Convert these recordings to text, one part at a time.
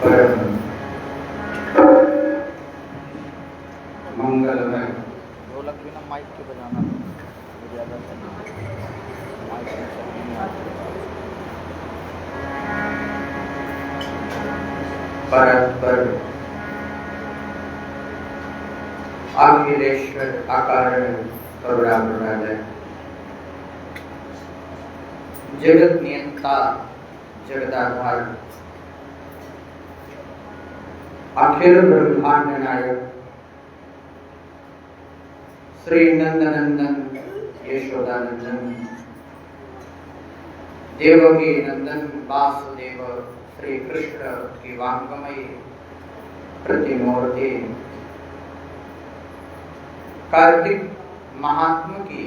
परम मंगलमय ढोलक बिना माइक के बजाना ज्यादा माइक से नहीं आता। परस्पर अखिलेश्वर अकारण करुणाप्रदाय जगत नियंता जगदाधार अखिल ब्रह्मांड नायक श्री नंदनंदन यशोदानंदन देवकी नंदन वासुदेव श्री कृष्ण की वांगमयी प्रतिमूर्ति कार्तिक महात्मा की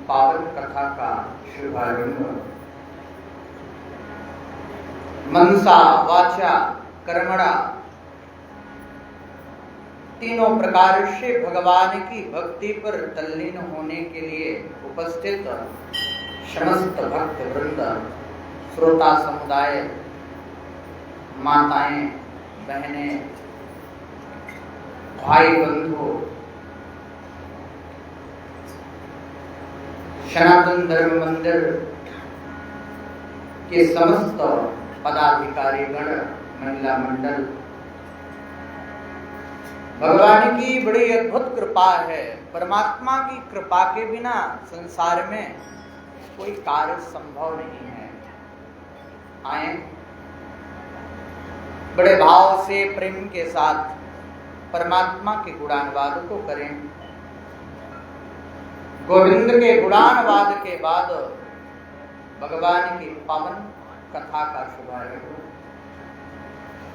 पावन कथा का शुभारंभ मनसा वाचा कर्मणा तीनों प्रकार से भगवान की भक्ति पर तल्लीन होने के लिए उपस्थित समस्त भक्त वृंद, श्रोता समुदाय, माताएं, बहनें, भाई बंधु, सनातन धर्म मंदिर के समस्त पदाधिकारी गण, महिला मंडल, भगवान की बड़ी अद्भुत कृपा है। परमात्मा की कृपा के बिना संसार में कोई कार्य संभव नहीं है। आए बड़े भाव से प्रेम के साथ परमात्मा के गुणानुवाद को करें। गोविंद के गुणानुवाद के बाद भगवान की पावन कथा का शुभारंभ।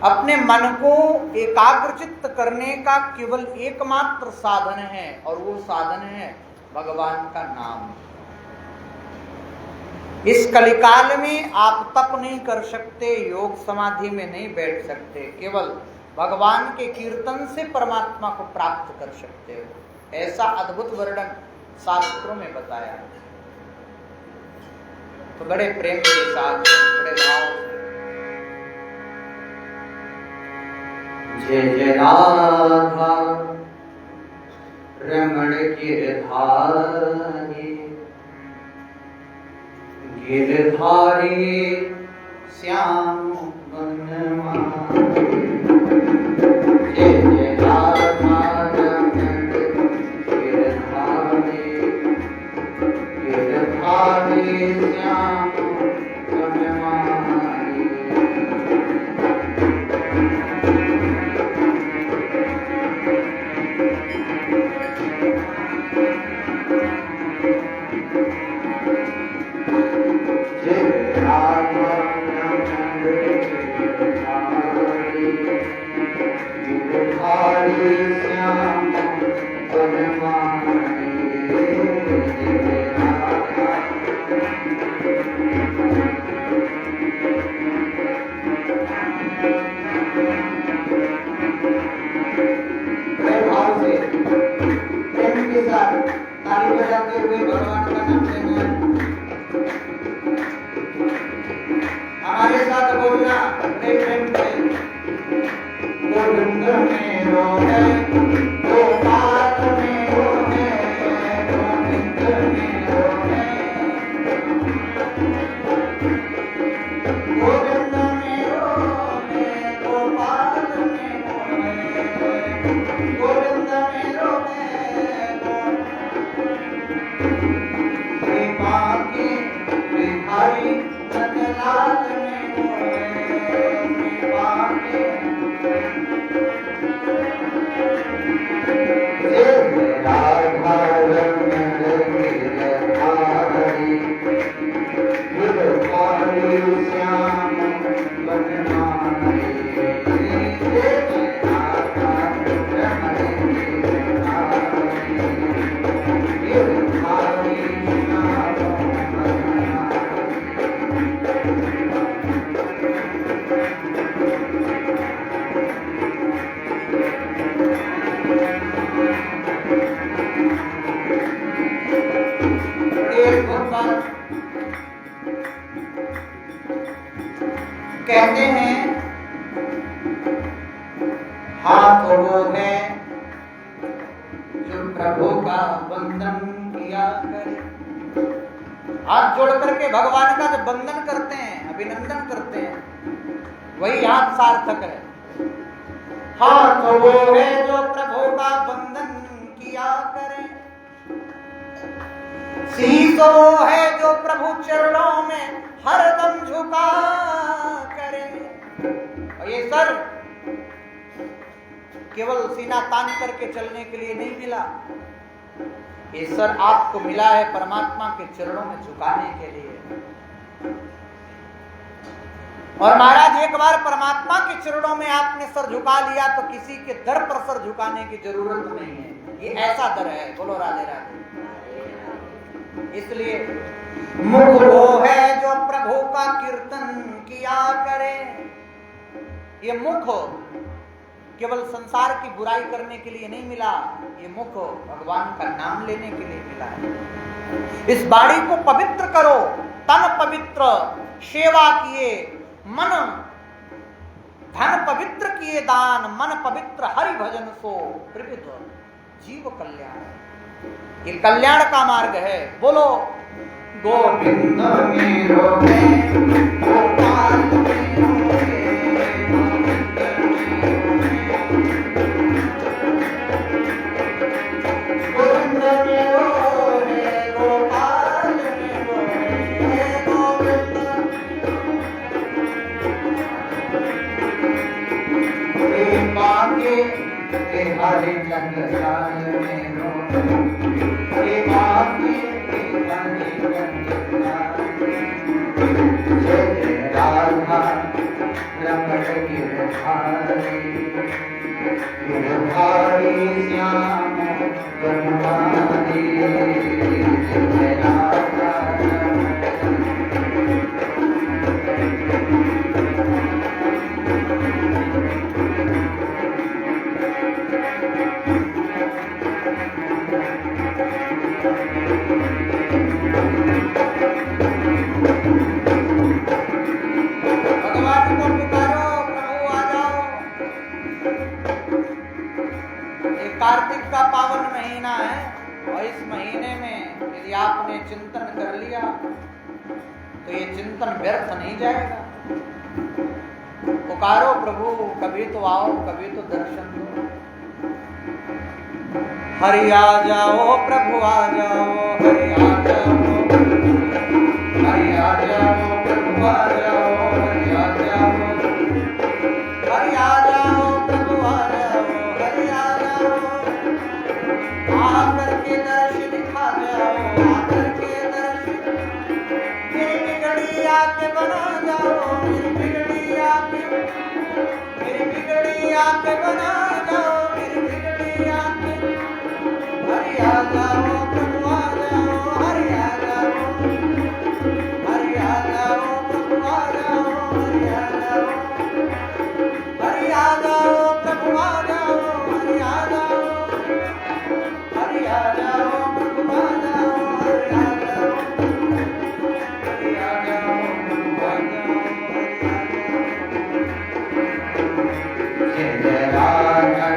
अपने मन को एकाग्रचित्त करने का केवल एकमात्र साधन है और वो साधन है भगवान का नाम। इस कलिकाल में आप तप नहीं कर सकते, योग समाधि में नहीं बैठ सकते, केवल भगवान के कीर्तन से परमात्मा को प्राप्त कर सकते हो। ऐसा अद्भुत वर्णन शास्त्रों में बताया। तो बड़े प्रेम के साथ, बड़े भाव से जय जय राधा रमण गिरधारी गिरधारी श्याम वनमाली। जय जय राधा रमण गिरधारी गिरधारी श्याम कहते हैं हाथ वो है जो प्रभु का वंदन किया करे। हाथ जोड़ करके भगवान का जब वंदन करते हैं, अभिनंदन करते हैं, वही हाथ सार्थक है। हाथ वो है जो प्रभु का वंदन किया करे, शीश वो है जो प्रभु चरणों में हरदम झुका करे। और ये सर केवल सीना तान करके चलने के लिए नहीं मिला, ये सर आपको मिला है परमात्मा के चरणों में झुकाने के लिए। और महाराज एक बार परमात्मा के चरणों में आपने सर झुका लिया तो किसी के दर पर सर झुकाने की जरूरत नहीं है। ये ऐसा दर है। बोलो राधे राधे। इसलिए मुख वो है जो प्रभु का कीर्तन किया करे। ये मुख केवल संसार की बुराई करने के लिए नहीं मिला, ये मुख भगवान का नाम लेने के लिए मिला है। इस बाड़ी को पवित्र करो, तन पवित्र, सेवा किए, मन धन पवित्र किए दान, मन पवित्र हरि भजन सो त्रिविध जीव कल्याण। ये कल्याण का मार्ग है। बोलो गोविंद मेरो गोपाल हरे चंद्र राधा रमण गिरधारी श्याम बनवारी कार्तिक का पावन महीना है और इस महीने में यदि आपने चिंतन कर लिया तो ये चिंतन व्यर्थ नहीं जाएगा। पुकारो प्रभु, कभी तो आओ, कभी तो दर्शन दो। हरि आ जाओ प्रभु आ जाओ, हरि आ जाओ, हरि आ जाओ प्रभु आ जाओ, हरि आ जाओ, हरि आ जाओ प्रभु आ जाओ, हरि आ जाओ। आकर के दर्शन दिखा जाओ, आकर के दर्शन, मेरी बिगड़ी आके बना जाओ, मेरी बिगड़ी आके, मेरी बिगड़ी आके बना जाओ, मेरी बिगड़ी आके। हरि आ जाओ प्रभु आ जाओ, हरि आ जाओ, हरि आ जाओ प्रभु आ जाओ, हरि आ जाओ, हरि आ जाओ प्रभु आ जाओ, हरि आ जाओ, हरि आ जाओ प्रभु आ जाओ, हरि आ जाओ, हरि आ जाओ प्रभु आ जाओ, हरि आ जाओ। जय राधा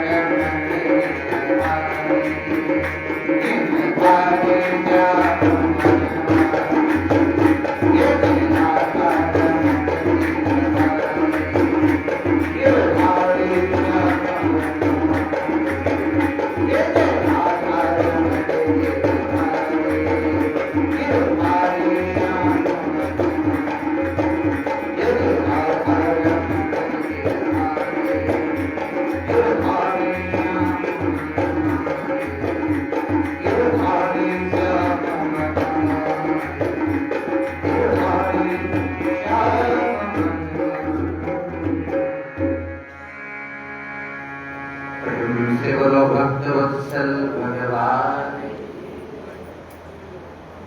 रमण भक्तवत्सल भगवान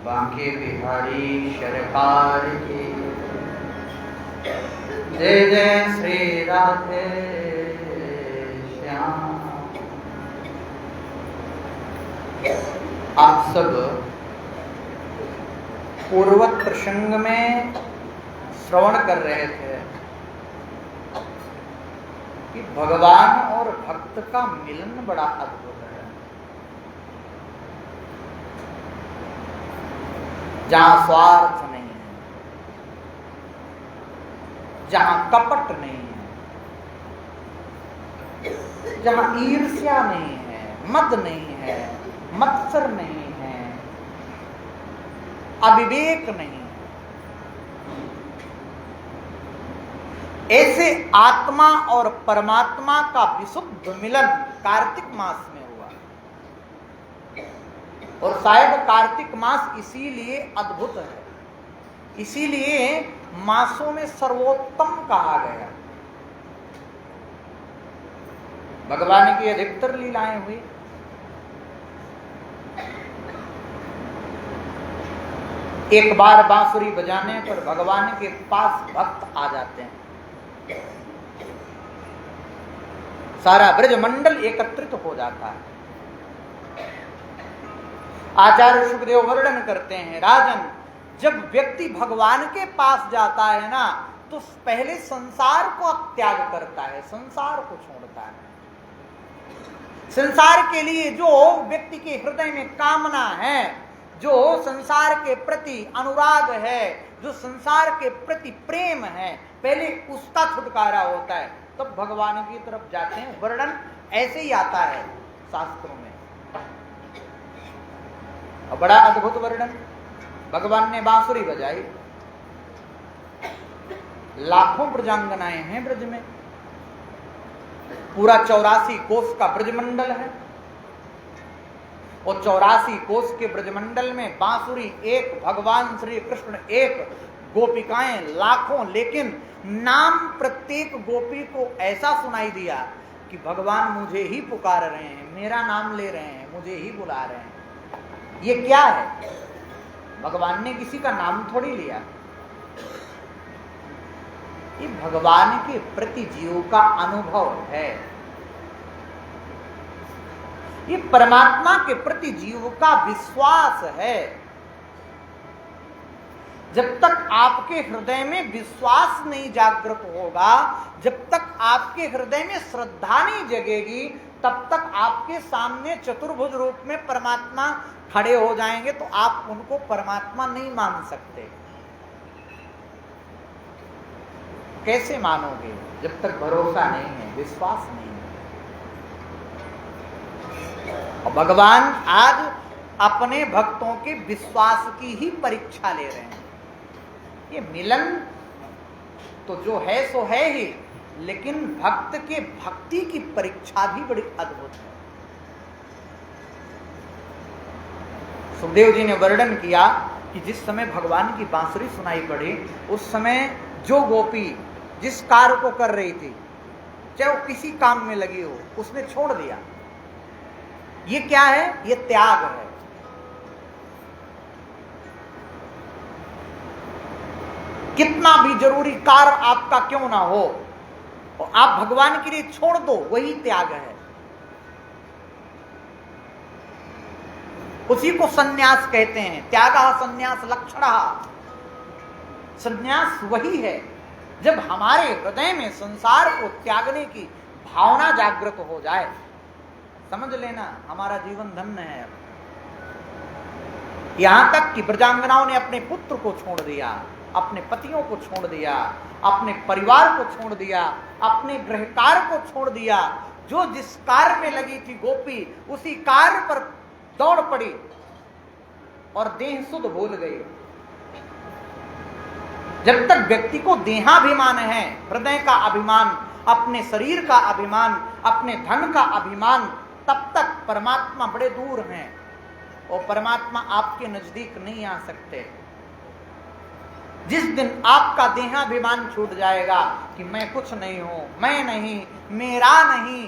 बांके बिहारी सरकार की जय जय श्री राधे श्याम। आप सब पूर्वत प्रसंग में श्रवण कर रहे थे कि भगवान और भक्त का मिलन बड़ा अद्भुत है। जहां स्वार्थ नहीं है, जहां कपट नहीं है, जहां ईर्ष्या नहीं है, मद नहीं है, मत्सर नहीं है, अविवेक नहीं है, ऐसे आत्मा और परमात्मा का विशुद्ध मिलन कार्तिक मास में हुआ। और शायद कार्तिक मास इसीलिए अद्भुत है, इसीलिए मासों में सर्वोत्तम कहा गया। भगवान की अधिकतर लीलाएं हुई। एक बार बांसुरी बजाने पर भगवान के पास भक्त आ जाते हैं, सारा ब्रजमंडल एकत्रित हो जाता है। आचार्य सुखदेव वर्णन करते हैं, राजन, जब व्यक्ति भगवान के पास जाता है ना, तो पहले संसार को त्याग करता है, संसार को छोड़ता है। संसार के लिए जो व्यक्ति के हृदय में कामना है, जो संसार के प्रति अनुराग है, जो संसार के प्रति प्रेम है, पहले उसका छुटकारा होता है, तब भगवान की तरफ जाते हैं। वर्णन ऐसे ही आता है शास्त्रों में, और बड़ा अद्भुत वर्णन। भगवान ने बांसुरी बजाई, लाखों ब्रजांगनाएं हैं ब्रज में, पूरा 84 कोस का ब्रजमंडल है, और 84 कोस के ब्रजमंडल में बांसुरी एक, भगवान श्री कृष्ण एक, गोपिकाएं लाखों, लेकिन नाम प्रत्येक गोपी को ऐसा सुनाई दिया कि भगवान मुझे ही पुकार रहे हैं, मेरा नाम ले रहे हैं, मुझे ही बुला रहे हैं। ये क्या है? भगवान ने किसी का नाम थोड़ी लिया, ये भगवान के प्रति जीव का अनुभव है, ये परमात्मा के प्रति जीव का विश्वास है। जब तक आपके हृदय में विश्वास नहीं जागृत होगा, जब तक आपके हृदय में श्रद्धा नहीं जगेगी, तब तक आपके सामने चतुर्भुज रूप में परमात्मा खड़े हो जाएंगे तो आप उनको परमात्मा नहीं मान सकते। कैसे मानोगे? जब तक भरोसा नहीं है, विश्वास नहीं है। और भगवान आज अपने भक्तों के विश्वास की ही परीक्षा ले रहे हैं। ये मिलन तो जो है सो है ही, लेकिन भक्त के भक्ति की परीक्षा भी बड़ी अद्भुत है। सुखदेव जी ने वर्णन किया कि जिस समय भगवान की बांसुरी सुनाई पड़ी, उस समय जो गोपी जिस कार्य को कर रही थी, चाहे वो किसी काम में लगी हो, उसने छोड़ दिया। ये क्या है? ये त्याग है। कितना भी जरूरी कार्य आपका क्यों ना हो, और आप भगवान के लिए छोड़ दो, वही त्याग है। उसी को सन्यास कहते हैं। त्यागः सन्यास लक्षणः। सन्यास वही है जब हमारे हृदय में संसार को त्यागने की भावना जागृत हो जाए। समझ लेना, हमारा जीवन धन्य है। यहां तक कि ब्रजांगनाओं ने अपने पुत्र को छोड़ दिया, अपने पतियों को छोड़ दिया, अपने परिवार को छोड़ दिया, अपने गृह कार्य को छोड़ दिया। जो जिस कार्य में लगी थी गोपी, उसी कार्य पर दौड़ पड़ी और देह सुध भूल गई। जब तक व्यक्ति को देहाभिमान है, हृदय का अभिमान, अपने शरीर का अभिमान, अपने धन का अभिमान, तब तक परमात्मा बड़े दूर हैं और परमात्मा आपके नजदीक नहीं आ सकते। जिस दिन आपका देहाभिमान छूट जाएगा कि मैं कुछ नहीं हूं, मैं नहीं, मेरा नहीं,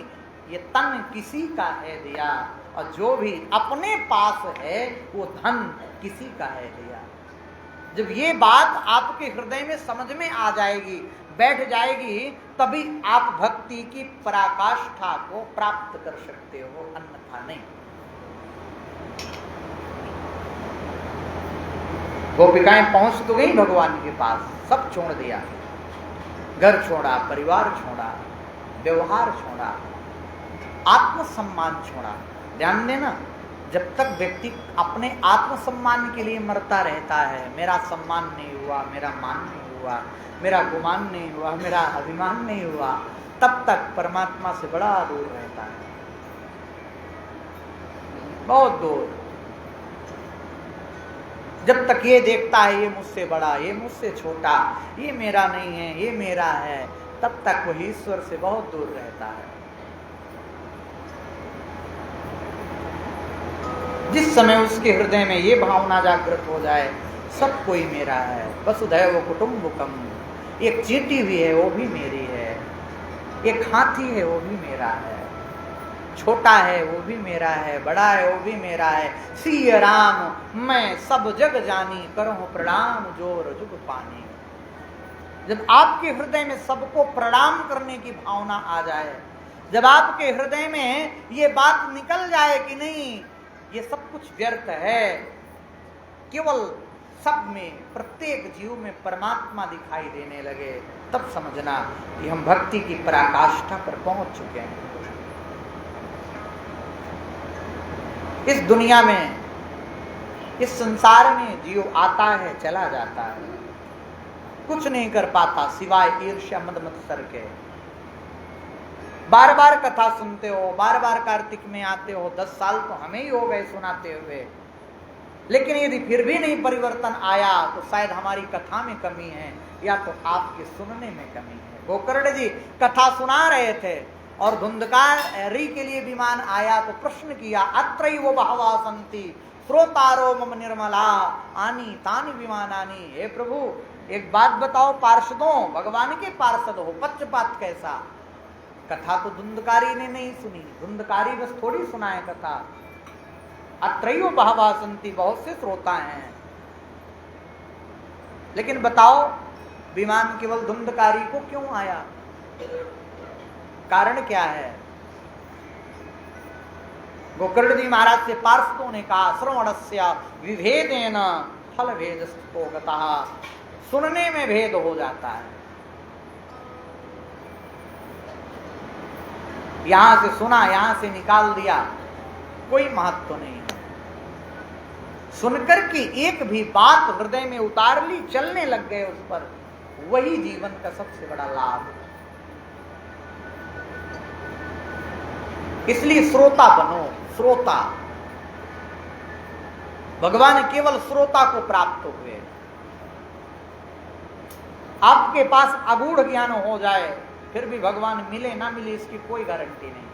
ये तन किसी का है दिया, और जो भी अपने पास है वो धन किसी का है दिया। जब ये बात आपके हृदय में समझ में आ जाएगी, बैठ जाएगी, तभी आप भक्ति की पराकाष्ठा को प्राप्त कर सकते हो, अन्यथा नहीं। गोपिकाएं पहुंच तो गई भगवान के पास, सब छोड़ दिया, घर छोड़ा, परिवार छोड़ा, व्यवहार छोड़ा, आत्मसम्मान छोड़ा। ध्यान देना, जब तक व्यक्ति अपने आत्मसम्मान के लिए मरता रहता है, मेरा सम्मान नहीं हुआ, मेरा मान नहीं हुआ, मेरा गुमान नहीं हुआ, मेरा अभिमान नहीं हुआ, तब तक परमात्मा से बड़ा दूर रहता है, बहुत दूर। जब तक ये देखता है ये मुझसे बड़ा, ये मुझसे छोटा, ये मेरा नहीं है, ये मेरा है, तब तक वो ईश्वर से बहुत दूर रहता है। जिस समय उसके हृदय में ये भावना जागृत हो जाए, सब कोई मेरा है, वसुधैव कुटुम्बकम, एक चींटी भी है वो भी मेरी है, एक हाथी है वो भी मेरा है, छोटा है वो भी मेरा है, बड़ा है वो भी मेरा है। सिय राम मैं सब जग जानी, करूं प्रणाम जोर जुग पानी। जब आपके हृदय में सबको प्रणाम करने की भावना आ जाए, जब आपके हृदय में ये बात निकल जाए कि नहीं ये सब कुछ व्यर्थ है, केवल सब में, प्रत्येक जीव में परमात्मा दिखाई देने लगे, तब समझना कि हम भक्ति की पराकाष्ठा पर पहुंच चुके हैं। इस दुनिया में, इस संसार में जीव आता है चला जाता है, कुछ नहीं कर पाता सिवाय ईर्ष्या मद मत्सर के। बार बार कथा सुनते हो, बार बार कार्तिक में आते हो, 10 साल तो हमें ही हो गए सुनाते हुए, लेकिन यदि फिर भी नहीं परिवर्तन आया तो शायद हमारी कथा में कमी है या तो आपके सुनने में कमी है। गोकर्ण जी कथा सुना रहे थे और धुंधकारी के लिए विमान आया तो प्रश्न किया, अत्रैव बहवः सन्ति श्रोतारो मम निर्मला आनी तानि विमानानि। हे प्रभु एक बात बताओ पार्षदों, भगवान के पार्षद हो, पक्षपात कैसा? कथा तो धुंधकारी ने नहीं सुनी, धुंधकारी बस थोड़ी सुनाए कथा। अत्रैव बहवः सन्ति, बहुत से श्रोता हैं, लेकिन बताओ विमान केवल धुंधकारी को क्यों आया? कारण क्या है? गोकर्ण जी महाराज से पार्षदों ने कहा, श्रवणस्य विभेदेन फल भेदस्तो गतः, सुनने में भेद हो जाता है। यहां से सुना, यहां से निकाल दिया, कोई महत्व नहीं है। सुनकर के एक भी बात हृदय में उतार ली, चलने लग गए उस पर, वही जीवन का सबसे बड़ा लाभ है। इसलिए श्रोता बनो, श्रोता। भगवान केवल श्रोता को प्राप्त हुए। आपके पास अगूढ़ ज्ञान हो जाए फिर भी भगवान मिले ना मिले इसकी कोई गारंटी नहीं,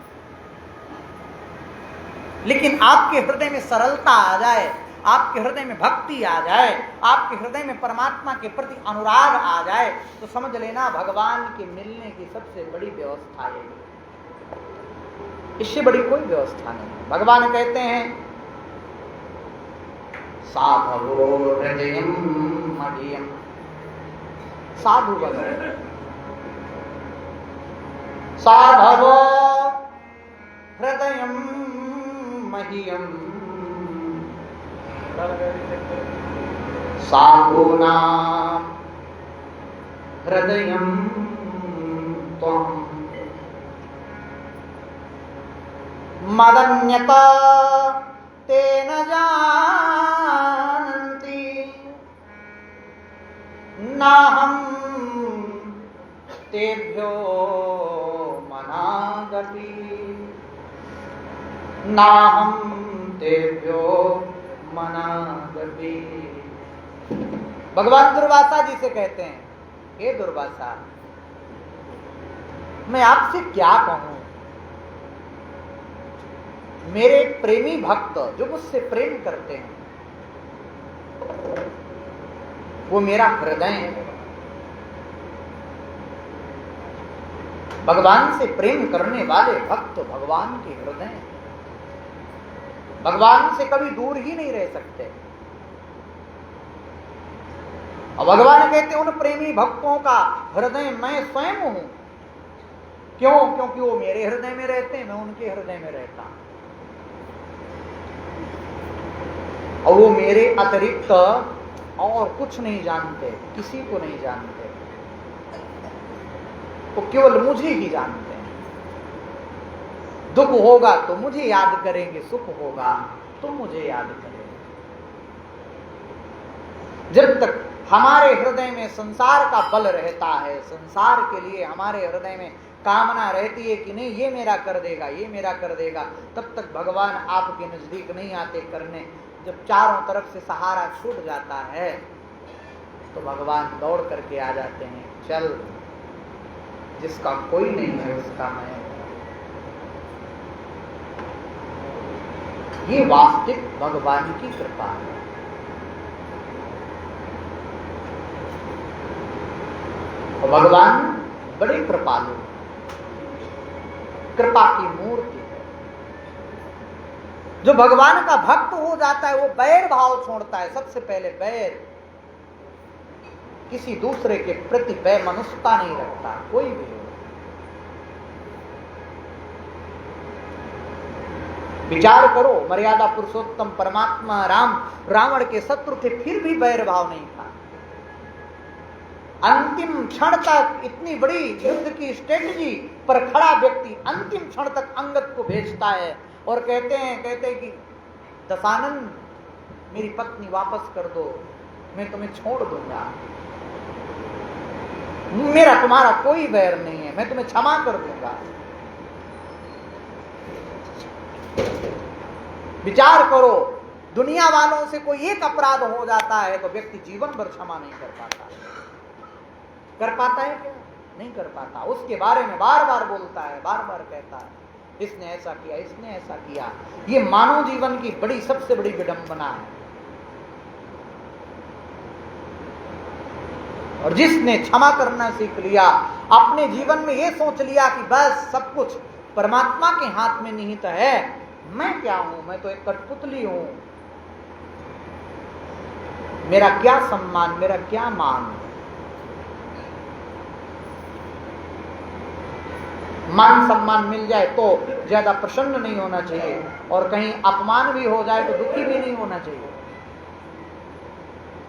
लेकिन आपके हृदय में सरलता आ जाए, आपके हृदय में भक्ति आ जाए, आपके हृदय में परमात्मा के प्रति अनुराग आ जाए, तो समझ लेना भगवान के मिलने की सबसे बड़ी व्यवस्था है। इससे बड़ी कोई व्यवस्था नहीं। भगवान कहते हैं, साधवो हृदयं मदीयं, साधु बनो, साधवो हृदयं मह्यं, साधूनां हृदयं त्वं, मदन्यता तेन जानन्ति, नाहं तेभ्यो मनागति, नाहं तेभ्यो मनागति। भगवान दुर्वासा जी से कहते हैं, हे दुर्वासा, मैं आपसे क्या कहूं? मेरे प्रेमी भक्त जो मुझसे प्रेम करते हैं वो मेरा हृदय है। भगवान से प्रेम करने वाले भक्त भगवान के हृदय हैं, भगवान से कभी दूर ही नहीं रह सकते। और भगवान कहते हैं उन प्रेमी भक्तों का हृदय मैं स्वयं हूं। क्यों? क्योंकि वो मेरे हृदय में रहते हैं, मैं उनके हृदय में रहता हूं, और वो मेरे अतिरिक्त और कुछ नहीं जानते, किसी को नहीं जानते, वो केवल मुझे ही जानते हैं। दुख होगा तो मुझे याद करेंगे, सुख होगा तो मुझे याद करेंगे। जब तक हमारे हृदय में संसार का बल रहता है, संसार के लिए हमारे हृदय में कामना रहती है कि नहीं ये मेरा कर देगा, ये मेरा कर देगा, तब तक भगवान आपके नजदीक नहीं आते करने। जब चारों तरफ से सहारा छूट जाता है तो भगवान दौड़ करके आ जाते हैं, चल जिसका कोई नहीं है उसका मैं। ये वास्तविक भगवान की कृपा है। और भगवान बड़े कृपालु, कृपा की मूर्ति है। जो भगवान का भक्त हो जाता है वो बैर भाव छोड़ता है। सबसे पहले बैर, किसी दूसरे के प्रति बेमनुष्यता नहीं रखता कोई भी हो। विचार करो, मर्यादा पुरुषोत्तम परमात्मा राम रावण के शत्रु थे, फिर भी बैर भाव नहीं था। अंतिम क्षण तक इतनी बड़ी युद्ध की स्ट्रेटजी पर खड़ा व्यक्ति अंतिम क्षण तक अंगद को भेजता है और कहते हैं कि दशानन मेरी पत्नी वापस कर दो, मैं तुम्हें छोड़ दूंगा, मेरा तुम्हारा कोई वैर नहीं है, मैं तुम्हें क्षमा कर दूंगा। विचार करो, दुनिया वालों से कोई एक अपराध हो जाता है तो व्यक्ति जीवन भर क्षमा नहीं कर पाता। कर पाता है क्या? नहीं कर पाता। उसके बारे में बार बार बोलता है, बार बार कहता है, इसने ऐसा किया, इसने ऐसा किया। ये मानव जीवन की बड़ी सबसे बड़ी विडंबना है। और जिसने क्षमा करना सीख लिया, अपने जीवन में ये सोच लिया कि बस सब कुछ परमात्मा के हाथ में निहित है, मैं क्या हूं, मैं तो एक कठपुतली हूं, मेरा क्या सम्मान, मेरा क्या मान। मान सम्मान मिल जाए तो ज्यादा प्रसन्न नहीं होना चाहिए, और कहीं अपमान भी हो जाए तो दुखी भी नहीं होना चाहिए,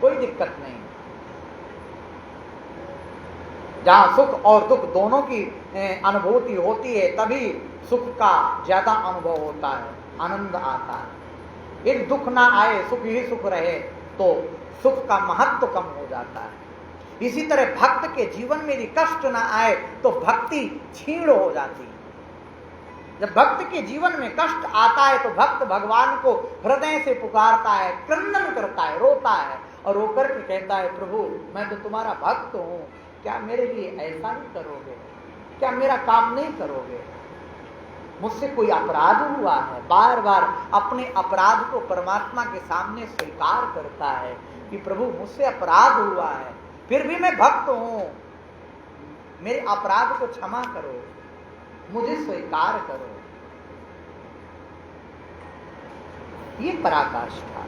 कोई दिक्कत नहीं। जहां सुख और दुख दोनों की अनुभूति होती है तभी सुख का ज्यादा अनुभव होता है, आनंद आता है। यदि दुख ना आए, सुख ही सुख रहे तो सुख का महत्व कम हो जाता है। इसी तरह भक्त के जीवन में यदि कष्ट ना आए तो भक्ति क्षीण हो जाती है। जब भक्त के जीवन में कष्ट आता है तो भक्त भगवान को हृदय से पुकारता है, क्रंदन करता है, रोता है, और रोकर के कहता है, प्रभु मैं तो तुम्हारा भक्त हूं, क्या मेरे लिए ऐसा नहीं करोगे, क्या मेरा काम नहीं करोगे, मुझसे कोई अपराध हुआ है। बार बार अपने अपराध को परमात्मा के सामने स्वीकार करता है कि प्रभु मुझसे अपराध हुआ है, फिर भी मैं भक्त हूं, मेरे अपराध को क्षमा करो, मुझे स्वीकार करो। ये पराकाष्ठा।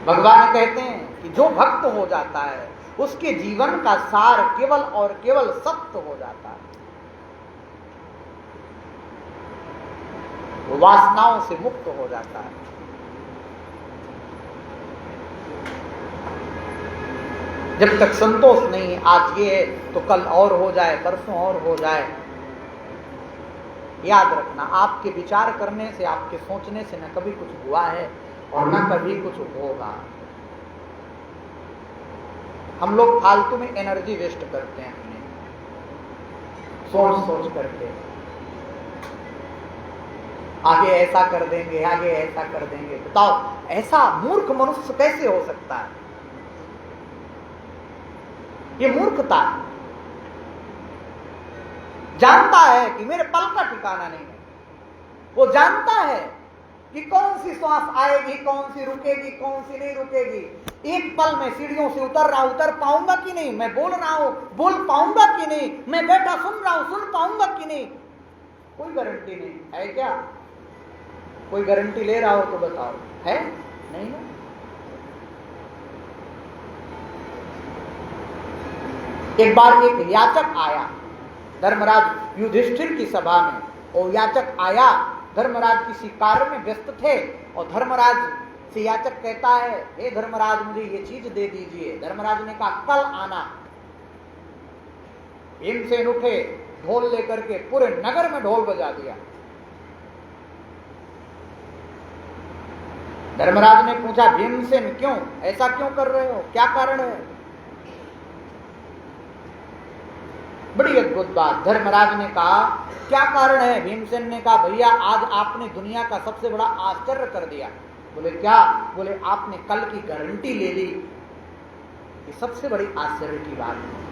भगवान कहते हैं कि जो भक्त हो जाता है उसके जीवन का सार केवल और केवल सत्य हो जाता है, वो वासनाओं से मुक्त हो जाता है। जब तक संतोष नहीं, आज ये है तो कल और हो जाए, परसों और हो जाए। याद रखना, आपके विचार करने से, आपके सोचने से न कभी कुछ हुआ है और न कभी कुछ होगा। हम लोग फालतू में एनर्जी वेस्ट करते हैं अपने सोच करके, आगे ऐसा कर देंगे, आगे ऐसा कर देंगे। बताओ, ऐसा मूर्ख मनुष्य कैसे हो सकता है? ये मूर्खता है। जानता है कि मेरे पल का ठिकाना नहीं है, वो जानता है कि कौन सी श्वास आएगी, कौन सी रुकेगी, कौन सी नहीं रुकेगी। एक पल में सीढ़ियों से उतर रहा हूं, उतर पाऊंगा कि नहीं, मैं बोल रहा हूं, बोल पाऊंगा कि नहीं, मैं बैठा सुन रहा हूं, सुन पाऊंगा कि नहीं, कोई गारंटी नहीं है। क्या कोई गारंटी ले रहा हो तो बताओ, है? नहीं ना। एक बार एक याचक आया धर्मराज युधिष्ठिर की सभा में। वो याचक आया, धर्मराज किसी कार्य में व्यस्त थे और धर्मराज से याचक कहता है, हे धर्मराज मुझे ये चीज दे दीजिए। धर्मराज ने कहा कल आना। भीमसेन उठे, ढोल लेकर के पूरे नगर में ढोल बजा दिया। धर्मराज ने पूछा, भीमसेन क्यों ऐसा क्यों कर रहे हो, क्या कारण है? बड़ी अद्भुत बात। धर्मराज ने कहा क्या कारण है? भीमसेन ने कहा भैया आज आपने दुनिया का सबसे बड़ा आश्चर्य कर दिया। बोले क्या? बोले आपने कल की गारंटी ले ली, ये सबसे बड़ी आश्चर्य की बात है।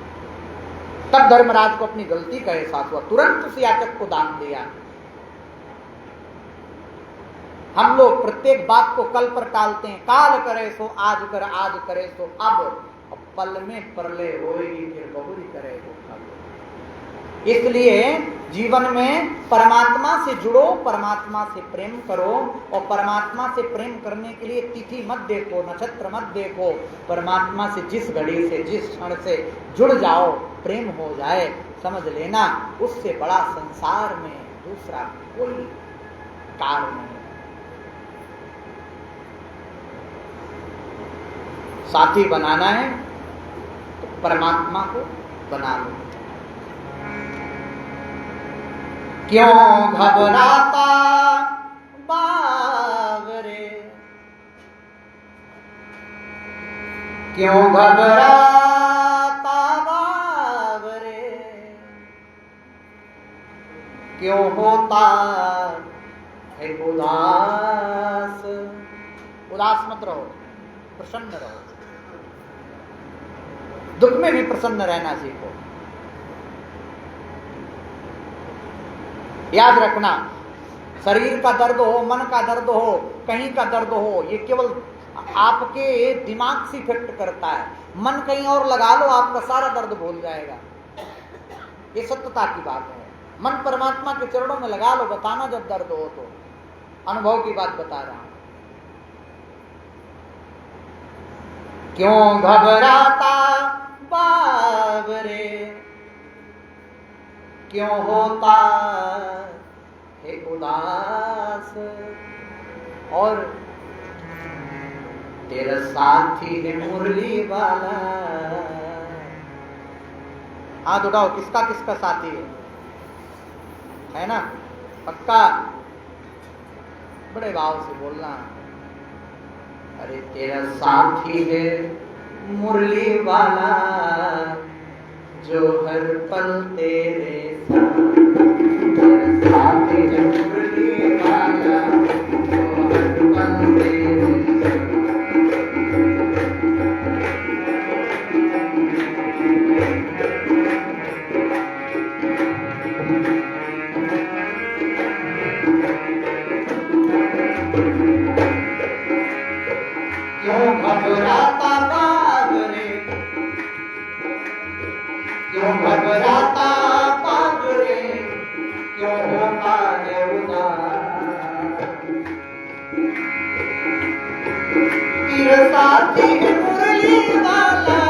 तब धर्मराज को अपनी गलती का एहसास हुआ, तुरंत उस याचक को दान दिया। हम लोग प्रत्येक बात को कल पर टालते हैं, काल करे सो आज कर, आज करे सो अब पल में प्रलय होएगी फिर बहुरी करे वो कल। इसलिए जीवन में परमात्मा से जुड़ो, परमात्मा से प्रेम करो, और परमात्मा से प्रेम करने के लिए तिथि मत देखो, नक्षत्र मत देखो। परमात्मा से जिस घड़ी से, जिस क्षण से जुड़ जाओ, प्रेम हो जाए, समझ लेना उससे बड़ा संसार में दूसरा कोई कार्य नहीं। साथी बनाना है तो परमात्मा को बना लो। क्यों घबराता बावरे, क्यों घबराता बावरे, क्यों होता है उदास। उदास मत रहो, प्रसन्न रहो। दुख में भी प्रसन्न रहना सीखो। याद रखना, शरीर का दर्द हो, मन का दर्द हो, कहीं का दर्द हो, ये केवल आपके दिमाग से इफेक्ट करता है। मन कहीं और लगा लो, आपका सारा दर्द भूल जाएगा। ये सत्यता की बात है। मन परमात्मा के चरणों में लगा लो, बताना जब दर्द हो तो। अनुभव की बात बता रहा हूं। क्यों घबराता बावरे, क्यों होता है उदास, और तेरा साथी है मुरली वाला। हाथ उठाओ, किसका किसका साथी है ना? पक्का बड़े भाव से बोलना। अरे तेरा साथी है मुरली वाला, जो हर पल तेरे साथ। तेरा साथी है मुरली वाला, जो हर पल तेरे साथ। क्यों घबराता बावरे, क्यों घबराता बावरे, क्यों होता है उदास। तेरा साथी है मुरली वाला,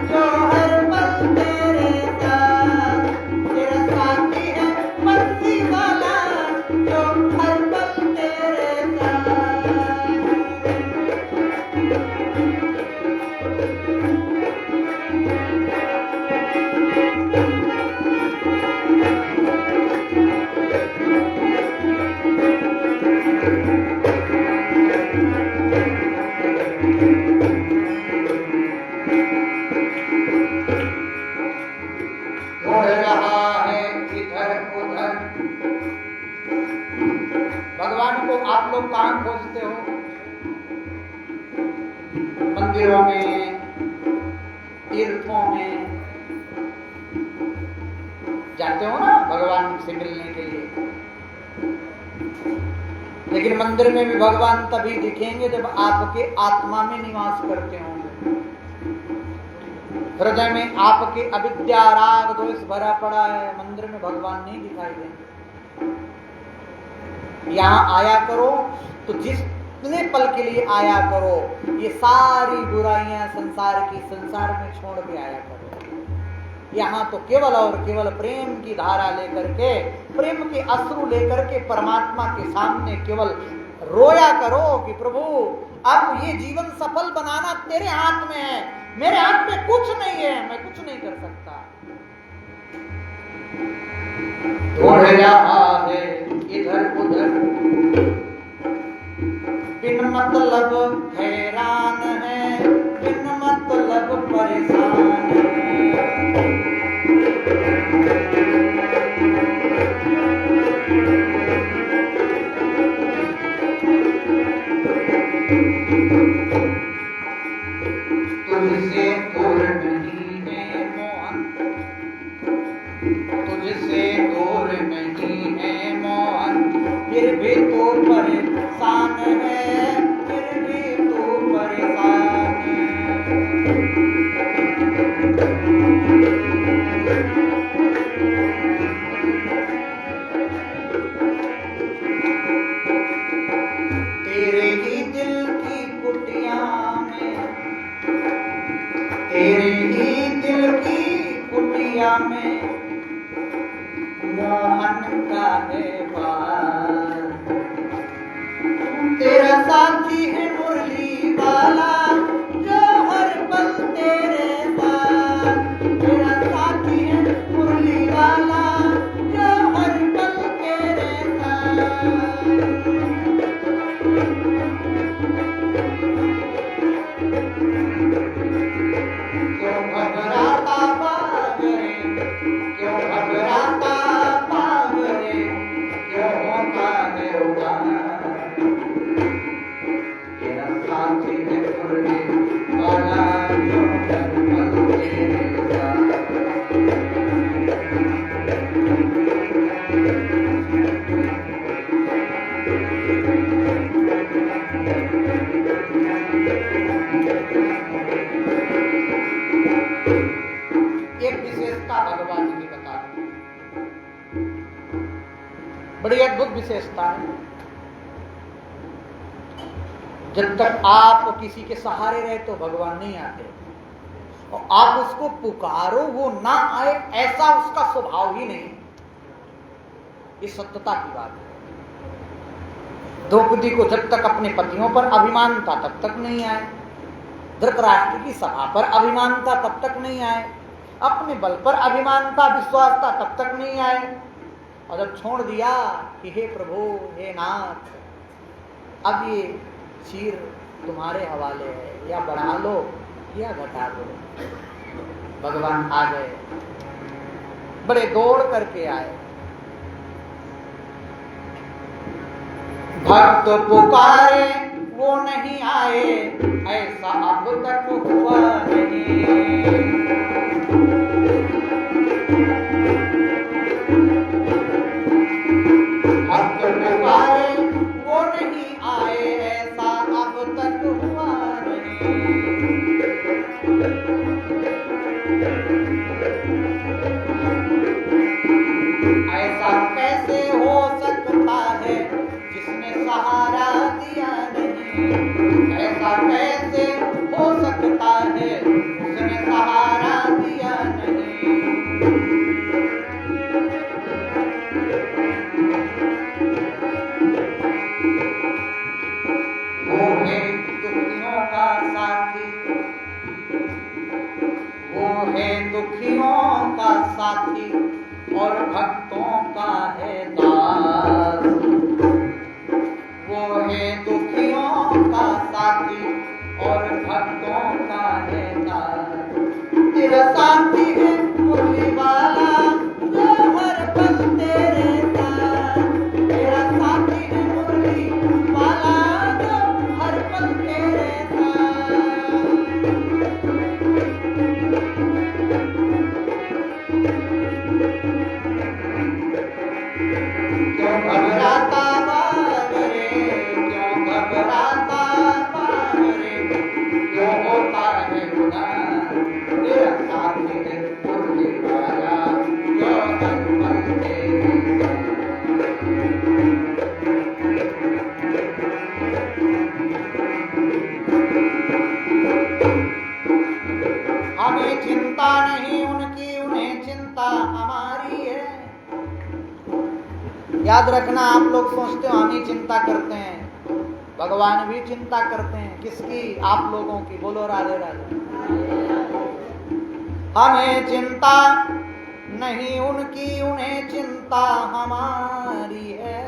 जो हर पल तेरे साथ। तेरा साथी है मस्ती वाला, जो हर पल तेरे साथ। भगवान को आप लोग कहाँ खोजते हो? मंदिरों में, तीर्थों में जाते हो ना भगवान से मिलने के लिए। लेकिन मंदिर में भी भगवान तभी दिखेंगे जब आपके आत्मा में निवास करते होंगे। हृदय में आपके अविद्या राग द्वेष भरा पड़ा है, मंदिर में भगवान नहीं दिखाई देंगे। यहाँ आया करो तो जितने पल के लिए आया करो, ये सारी बुराइयां संसार की, संसार में छोड़ के आया करो। यहाँ तो केवल और केवल प्रेम की धारा लेकर के, प्रेम के अश्रु लेकर के परमात्मा के सामने केवल रोया करो कि प्रभु अब ये जीवन सफल बनाना तेरे हाथ में है, मेरे हाथ में कुछ नहीं है, मैं कुछ नहीं कर सकता। रहा है इधर उधर, बिन मतलब हैरान है, बिन मतलब परेशान है। तुझसे दूर नहीं है मोहन, तुझसे दूर नहीं है मोहन, फिर भी तू परेशान है, फिर भी तू परेशान है। तेरे ही दिल की कुटिया में, तेरे ही दिल की कुटिया में मोहन का है बार। तेरा साथी है मुरली वाला जो हर पल तेरे साथ, तेरा साथी है मुरली वाला जो हर पल तेरे साथ। क्यों घबराता बाबरे, क्यों घबराता बाबरे, क्यों होता है उदास। तेरा साथी है मुरली वाला जो हर पल तेरे साथ। एक विशेषता भगवान की बता रहे, बड़ी अद्भुत विशेषता है। जब तक आप किसी के सहारे रहे तो भगवान नहीं आते, और आप उसको पुकारो वो ना आए, ऐसा उसका स्वभाव ही नहीं। ये सत्यता की बात है। द्रौपदी को जब तक अपने पतियों पर अभिमान था तब तक नहीं आए, धृतराष्ट्र की सभा पर अभिमान था तब तक नहीं आए, अपने बल पर अभिमान था, विश्वास था, तब तक नहीं आए। और जब छोड़ दिया कि हे प्रभु, हे नाथ, अब ये चीर तुम्हारे हवाले है, या बढ़ा लो या घटा दो, भगवान आ गए, बड़े दौड़ करके आए। भक्त पुकारे वो नहीं आए, ऐसा अब तक हुआ नहीं। भक्त पुकारे वो नहीं आए, ऐसा अब तक हुआ नहीं। ऐसा कैसे हो सकता है जिसने सहारा दिया नहीं, ऐसा कैसे हो सकता है उसने सहारा दिया नहीं। वो है दुखियों का साथी, वो है दुखियों का साथी और भक्तों का है दास। वो है दुखियों का साथी और भक्तों का है दास। तेरा साथी है मुरली वाला जो हर पल तेरे साथ, तेरा साथी है मुरली वाला जो हर पल तेरे साथ। क्यों घबराता बाबरे, क्यों घबराता बाबरे, क्यों होता है उदास। तेरा साथी है मुरली वाला जो हर पल तेरे साथ। हमें चिंता नहीं उनकी, उन्हें चिंता हमारी है। याद रखना, आप लोग सोचते हो हम ही चिंता करते हैं, भगवान भी चिंता करते हैं। किसकी? आप लोगों की। बोलो राधे राधे। हमें चिंता नहीं उनकी उन्हें चिंता हमारी है।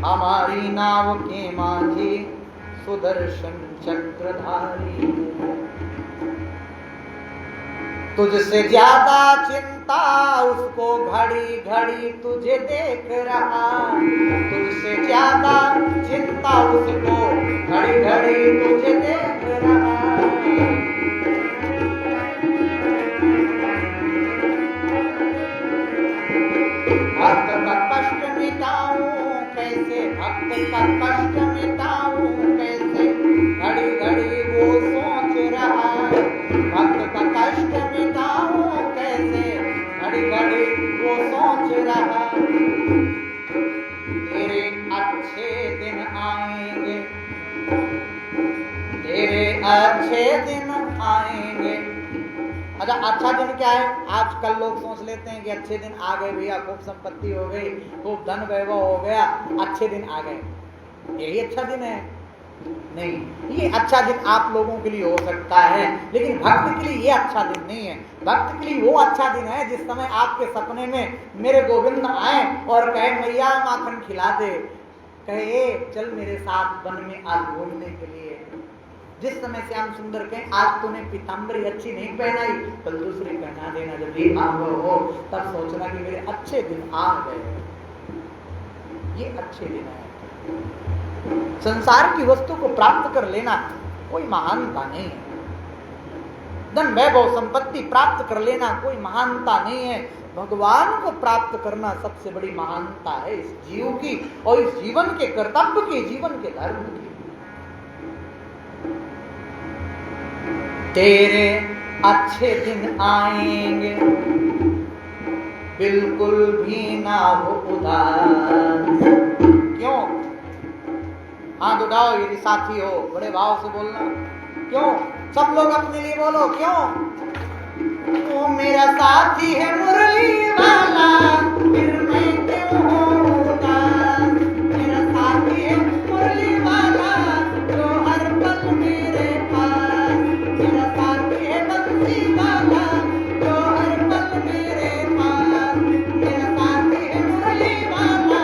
हमारी नाव के माझी सुदर्शन चक्रधारी। तुझसे ज्यादा चिंता उसको घड़ी घड़ी तुझे देख रहा। तुझसे ज्यादा चिंता उसको घड़ी घड़ी तुझे देख रहा। भक्त का कष्ट मिटाऊं कैसे, भक्त का कष्ट मिटाऊं कैसे, घड़ी घड़ी वो सोच रहा। भक्त का कष्ट मिटाऊं कैसे, घड़ी घड़ी वो सोच रहा। तेरे अच्छे दिन आएंगे, तेरे अच्छे दिन आएंगे। अच्छा, अच्छा दिन क्या है? आजकल लोग सोच लेते हैं कि अच्छे दिन आ गए भैया, खूब संपत्ति हो गई, खूब धन वैभव हो गया, अच्छे दिन आ गए, यही अच्छा दिन है? नहीं, ये अच्छा दिन आप लोगों के लिए हो सकता है, लेकिन भक्त के लिए ये अच्छा दिन नहीं है। भक्त के लिए वो अच्छा दिन है जिस समय आपके सपने में मेरे गोविंद आए और कहे मैया माखन खिला दे, कहे चल मेरे साथ वन में आज घूमने के लिए। जिस समय श्याम सुंदर कहें आज तूने पीताम्बरी अच्छी नहीं पहनाई, कल दूसरी पहना देना। जब ये अनुभव हो तब सोचना कि मेरे अच्छे दिन आ गए, ये अच्छे दिन है। संसार की वस्तु को प्राप्त कर लेना कोई महानता नहीं है। धन वैभव संपत्ति प्राप्त कर लेना कोई महानता नहीं है। भगवान को प्राप्त करना सबसे बड़ी महानता है इस जीव की, और इस जीवन के कर्तव्य की, जीवन के धर्म की। तेरे अच्छे दिन आएंगे, बिल्कुल भी ना हो उदास। क्यों? हाथ उठाओ यदि साथी हो, बड़े भाव से बोलना। क्यों? सब लोग अपने लिए बोलो। क्यों? वो मेरा साथी है मुरली वाला, फिर मैं क्यों हूँ उदास। मेरा साथी है मुरली वाला, जो हर पल मेरे पास। मेरा साथी है बंसी वाला, जो हर पल मेरे पास। मेरा साथी है मुरली वाला,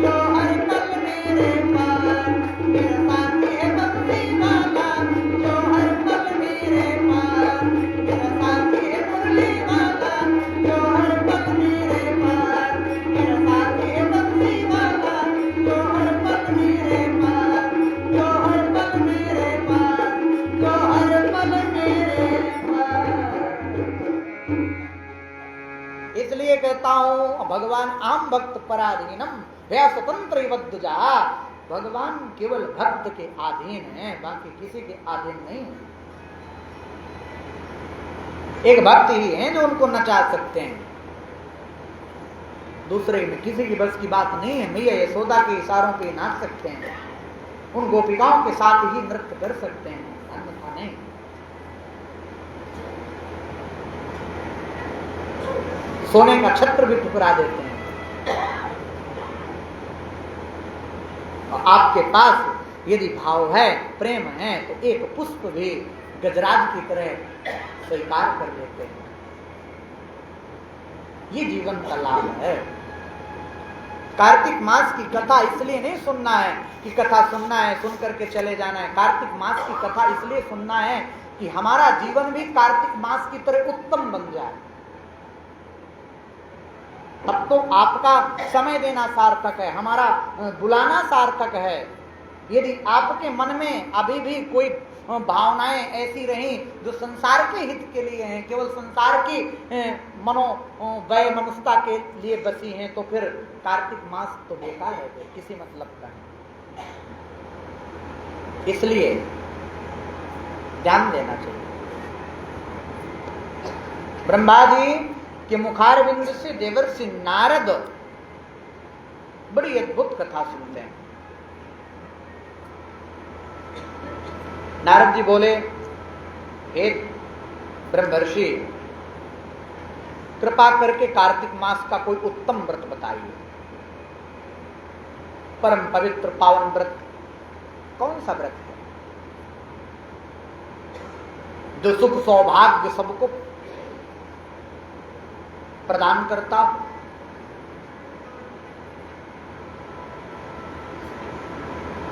जो हर पल मेरे पास। मेरा साथी है बंसी वाला, जो हर पल मेरे पास। मेरा साथी है मुरली वाला, जो हर पल मेरे पास। मेरा साथी है बंसी वाला, जो हर पल मेरे पास। जो हर पल मेरे पास, जो हर पल मेरे पास। इसलिए कहता हूं भगवान आम भक्त पराधीनम भया स्वतंत्र वद्दुजा। भगवान केवल भक्त के अधीन है, बाकी किसी के अधीन नहीं। एक भक्त ही है जो उनको नचा सकते हैं, दूसरे में किसी की बस की बात नहीं है। मैया यशोदा के इशारों पे नाच सकते हैं, उन गोपिकाओं के साथ ही नृत्य कर सकते हैं, अन्यथा नहीं। सोने का छत्र भी ठुकरा देते हैं। और आपके पास यदि भाव है, प्रेम है, तो एक पुष्प भी गजराज की तरह स्वीकार कर लेते हैं। ये जीवन का लाभ है। कार्तिक मास की कथा इसलिए नहीं सुनना है कि कथा सुनना है, सुन करके चले जाना है। कार्तिक मास की कथा इसलिए सुनना है कि हमारा जीवन भी कार्तिक मास की तरह उत्तम बन जाए। अब तो आपका समय देना सार्थक है, हमारा बुलाना सार्थक है। यदि आपके मन में अभी भी कोई भावनाएं ऐसी रही जो संसार के हित के लिए हैं, केवल संसार की वय मनुष्यता के लिए बसी हैं, तो फिर कार्तिक मास तो बेकार है, किसी मतलब का नहीं। इसलिए ध्यान देना चाहिए। ब्रह्मा जी के मुखारविंद से देवर्षि नारद बड़ी अद्भुत कथा सुनते हैं। नारद जी बोले, हे ब्रह्मर्षि, कृपा करके कार्तिक मास का कोई उत्तम व्रत बताइए, परम पवित्र पावन व्रत। कौन सा व्रत है जो सुख सौभाग्य सबको प्रदान करता हो।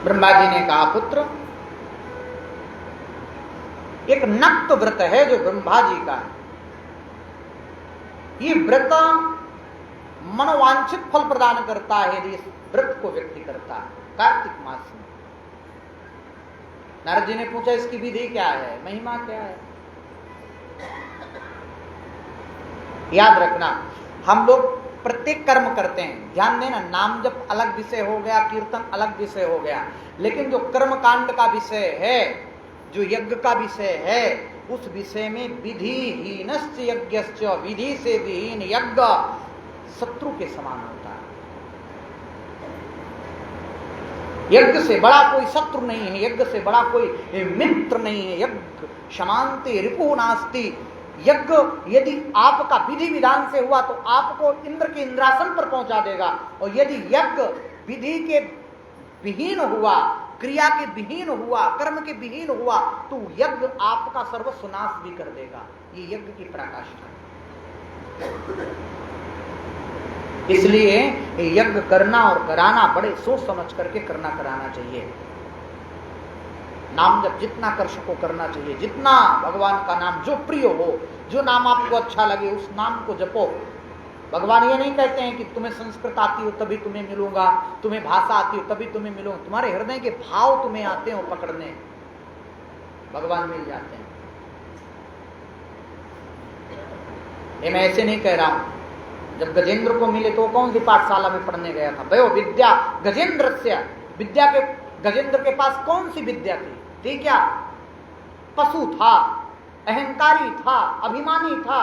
ब्रह्मा जी ने कहा, पुत्र एक नक्त व्रत है जो ब्रह्मा जी का है, ये व्रत मनोवांछित फल प्रदान करता है यदि इस व्रत को व्यक्ति करता है कार्तिक मास में। नारद जी ने पूछा, इसकी विधि क्या है, महिमा क्या है? याद रखना, हम लोग प्रत्येक कर्म करते हैं, ध्यान देना, नाम जप अलग विषय हो गया, कीर्तन अलग विषय हो गया, लेकिन जो कर्म कांड का विषय है, जो यज्ञ का विषय है, उस विषय में विधिहीनश्च यज्ञश्च, विधि से विहीन यज्ञ शत्रु के समान होता है। यज्ञ से बड़ा कोई शत्रु नहीं है, यज्ञ से बड़ा कोई मित्र नहीं है। यज्ञ क्षमान्ते रिपु नास्ति। यज्ञ यदि आपका विधि विधान से हुआ तो आपको इंद्र के इंद्रासन पर पहुंचा देगा, और यदि यज्ञ विधि के विहीन हुआ, क्रिया के विहीन हुआ, कर्म के विहीन हुआ, तो यज्ञ आपका सर्वस्व नाश भी कर देगा। ये यज्ञ की पराकाष्ठा है। इसलिए यज्ञ करना और कराना बड़े सोच समझ करके करना कराना चाहिए। नाम जब जितना कर सको करना चाहिए, जितना भगवान का नाम जो प्रिय हो, जो नाम आपको अच्छा लगे उस नाम को जपो। भगवान ये नहीं कहते हैं कि तुम्हें संस्कृत आती हो तभी तुम्हें मिलूंगा, तुम्हें भाषा आती हो तभी तुम्हें मिलूंगा, तुम्हारे हृदय के भाव तुम्हें आते हो पकड़ने, भगवान मिल जाते हैं। ये मैं ऐसे नहीं कह रहा हूं। जब गजेंद्र को मिले तो कौन सी पाठशाला में पढ़ने गया था? भयो विद्या गजेंद्रस्य, विद्या के गजेंद्र के पास कौन सी विद्या थी क्या? पशु था, अहंकारी था, अभिमानी था,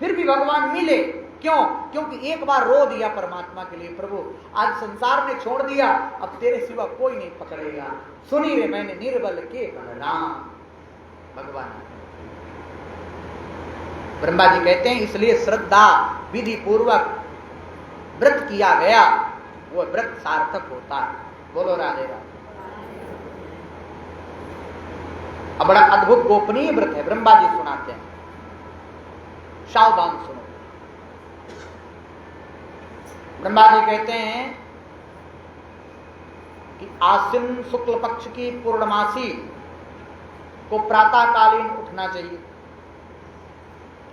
फिर भी भगवान मिले। क्यों? क्योंकि एक बार रो दिया परमात्मा के लिए, प्रभु आज संसार ने छोड़ दिया, अब तेरे सिवा कोई नहीं पकड़ेगा, सुनी रे मैंने निर्बल के राम। भगवान ब्रह्मा जी कहते हैं इसलिए श्रद्धा विधि पूर्वक व्रत किया गया, वो व्रत सार्थक होता है। बोलो राधे राधे। अब बड़ा अद्भुत गोपनीय व्रत है, ब्रह्मा जी सुनाते हैं, सावधान सुनो। ब्रह्मा जी कहते हैं कि आश्विन शुक्ल पक्ष की पूर्णमासी को प्रातःकालीन उठना चाहिए।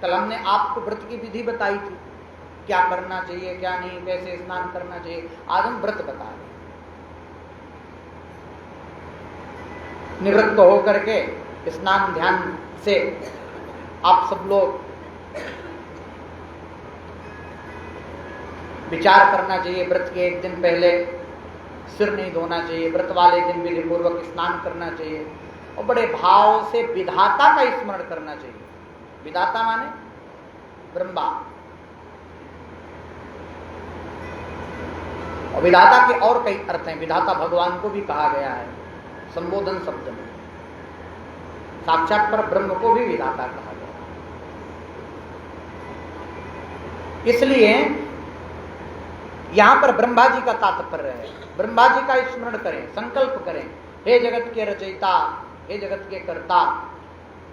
कल हमने आपको व्रत की विधि बताई थी, क्या करना चाहिए क्या नहीं, कैसे स्नान करना चाहिए। आज हम व्रत बता रहे। निवृत्त होकर के स्नान ध्यान से आप सब लोग विचार करना चाहिए। व्रत के एक दिन पहले सिर नहीं धोना चाहिए, व्रत वाले दिन विधि पूर्वक स्नान करना चाहिए, और बड़े भाव से विधाता का स्मरण करना चाहिए। विधाता माने ब्रह्मा, और विधाता के और कई अर्थ हैं। विधाता भगवान को भी कहा गया है संबोधन शब्द में, साक्षात पर ब्रह्म को भी विधाता कहा गया। इसलिए यहां पर ब्रह्मा जी का तात्पर्य है, ब्रह्मा जी का स्मरण करें, संकल्प करें, हे जगत के रचयिता, हे जगत के कर्ता,